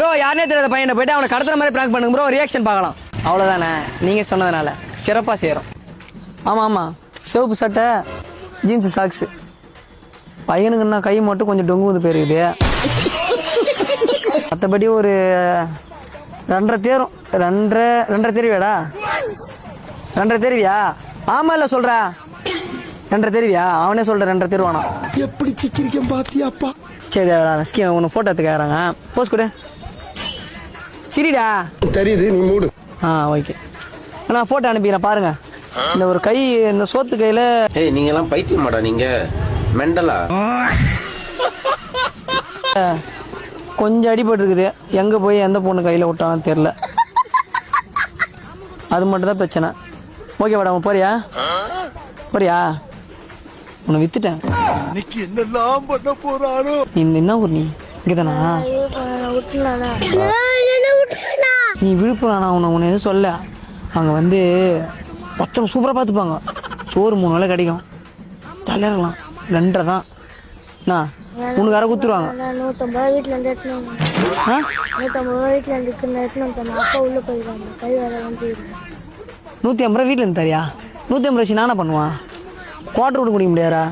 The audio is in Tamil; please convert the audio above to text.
ப்ரோ யாருனே தெரியாத பையனை போயிட்டு அவனை கடத்துற மாதிரி பிராங்க் பண்ணுங்க ப்ரோ, ரியாக்ஷன் பார்க்கலாம். அவ்வளோதானே, நீங்கள் சொன்னதுனால சிறப்பாக செய்கிறோம். ஆமாம் ஆமாம், சிவப்பு சட்டை ஜீன்ஸு சாக்ஸு. பையனுக்குன்னா கை மட்டும் கொஞ்சம் டொங்குவது போயிருக்குது. மற்றபடி ஒரு 2.5 தேரும். 2.5 தெரிவியாடா? 2.5 தெரிவியா? ஆமாம் இல்லை சொல்கிறா 2.5 தெரிவியா? அவனே சொல்கிற 2.5 தேருவானா? எப்படி சிக்கிரிக்கம் பாத்தியாப்பா? சரி உன்னை ஃபோட்டோ எடுத்துக்கிறாங்க, போஸ் கொடு. சரிடா தெரியுது, நீ மூடு. ஓகே, நான் ஃபோட்டோ அனுப்பிக்கிறேன் பாருங்க. இந்த ஒரு கை, இந்த சோத்து கையில. ஏய் நீங்க எல்லாம் பைத்தியமாடா, நீங்க மெண்டலா? கொஞ்சம் அடிபட்டு இருக்குது. எங்க போய் எந்த பொண்ணு கையில விட்டான்னு தெரியல. அது மட்டும் தான் பிரச்சனை. ஓகே வாடா, போறியா? உன்னை வித்துட்டேன். என்னெல்லாம் பண்ண போறானோ. என்ன ஊர் நீ? இங்கதானா? நீ விழுப்புரம். உன்னை எதுவும் சொல்ல. அங்க வந்து பத்திரம் சூப்பரா பார்த்துப்பாங்க. சோறு 3 வேளை கிடைக்கும். ஜாலியா இருக்கலாம். 2.5 தான். உனக்கு யாரை குத்துருவாங்க? 150 வீட்டுல இருந்து 150 வீட்டுல இருந்து அப்பா உள்ள போயிருக்காங்க. கை வேற வந்து 150 வீட்டுல இருந்து தரியா? 150 வச்சு நானே பண்ணுவான். குவார்டர் கூட குடிக்க முடியாதா?